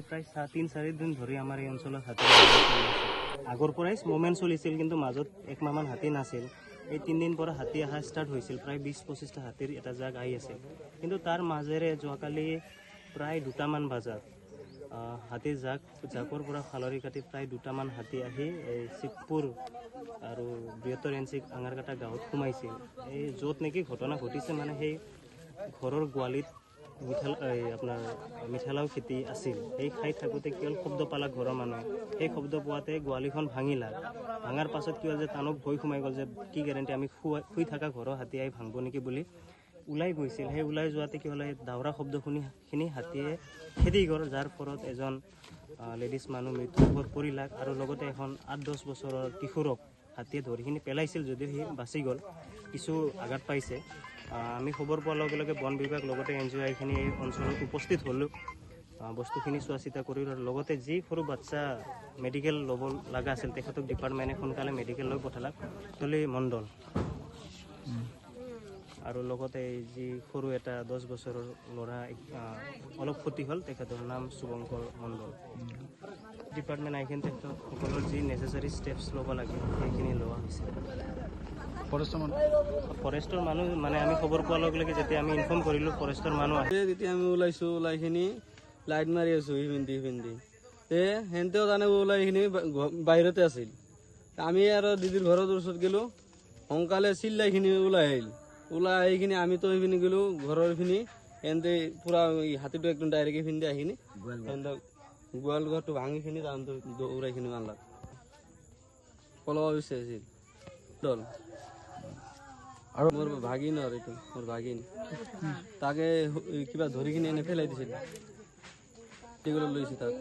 প্ৰায় 3-4 দিন ধৰি আমাৰ এই অঞ্চলত হাতী আগৰ পৰাই মুভমেণ্ট চলিছিল, কিন্তু মাজত একমাহমান হাতী নাছিল। এই 3 দিন পৰা হাতী অহা ষ্টাৰ্ট হৈছিল, প্ৰায় 20-25টা হাতীৰ এটা জাক আহি আছিল। কিন্তু তাৰ মাজেৰে যোৱাকালি প্ৰায় 2টামান বজাত হাতীৰ জাকৰ পৰা ফালৰি কাটি প্ৰায় 2টামান হাতী আহি এই শিৱপুৰ আৰু বৃহত্তৰ এনচিক আঙাৰকাটা গাঁৱত সোমাইছিল। এই য'ত নেকি ঘটনা ঘটিছে মানে সেই ঘৰৰ গোৱালিত আপোনাৰ মিঠালাও খেতি আছিল। সেই খাই থাকোঁতে কি হ'ল, শব্দ পালা ঘৰৰ মানুহে। সেই শব্দ পোৱাতে গোৱালিখন ভাঙিলা। ভাঙাৰ পাছত কি হ'ল যে টানক ভয় সোমাই গ'ল যে কি গেৰেণ্টি আমি শুই থকা ঘৰৰ হাতী আহি ভাঙব নেকি বুলি ওলাই গৈছিল। সেই ওলাই যোৱাতে কি হ'লে দাউৰা শব্দ শুনি হাতীয়ে খেদি গ'ল, যাৰ ফলত এজন লেডিজ মানুহ মৃত্যুমুখত পৰিলাক আৰু লগতে এখন 8-10 বছৰৰ কিশোৰক হাতীয়ে ধৰিখিনি পেলাইছিল, যদিও সি বাচি গ'ল, কিছু আঘাত পাইছে। আমি খবৰ পোৱাৰ লগে লগে বন বিভাগ লগতে NGO এইখিনি এই অঞ্চলত উপস্থিত হ'লোঁ, বস্তুখিনি চোৱা চিতা কৰি। লগতে যি সৰু বাচ্চা মেডিকেল ল'ব লগা আছিল তেখেতক ডিপাৰ্টমেণ্টে সোনকালে মেডিকেল লৈ পঠালাক, তলি মণ্ডল। আৰু লগতে যি সৰু এটা 10 বছৰৰ ল'ৰা অলপ ক্ষতি হ'ল, তেখেতৰ নাম শুভঙ্কৰ মণ্ডল। ডিপাৰ্টমেণ্ট এইখিনি তেখেতক সকলোৰ যি নেচেচাৰী ষ্টেপছ ল'ব লাগে সেইখিনি লোৱা হৈছে। ফৰেষ্টৰ মানুহ মানে আমি খবৰ পোৱাৰ লগে লগে যেতিয়া আমি ইনফৰ্ম কৰিলোঁ, ফৰেষ্টৰ মানুহ আহি তেতিয়া আমি ওলাইছোঁ, ওলাইখিনি লাইট মাৰি আছোঁ সিপিন্ধি সেহেঁতেও জানে ওলাইখিনি বাহিৰতে আছিল। আমি আৰু দিদিৰ ঘৰৰ ওচৰত গ'লোঁ, সোনকালে চিল্লাইখিনি ওলাই আহিল। ওলাই আহিখিনি আমিতো সেইপিনি গ'লোঁ ঘৰৰ এইখিনি, সেহেঁতে পূৰা হাতীটো একদম ডাইৰেক্ট এইপিনি আহিখিনি গোৱাল ঘৰটো ভাঙিখিনি তাহাঁতে দৌৰাইখিনি মাৰলাক। পলাব বিচাৰিছিল দল। আৰু মোৰ ভাগিন আৰু এইটো মোৰ ভাগিন, তাকে কিবা ধৰি কিনে এনে পেলাই দিছিল, লৈছে তাক।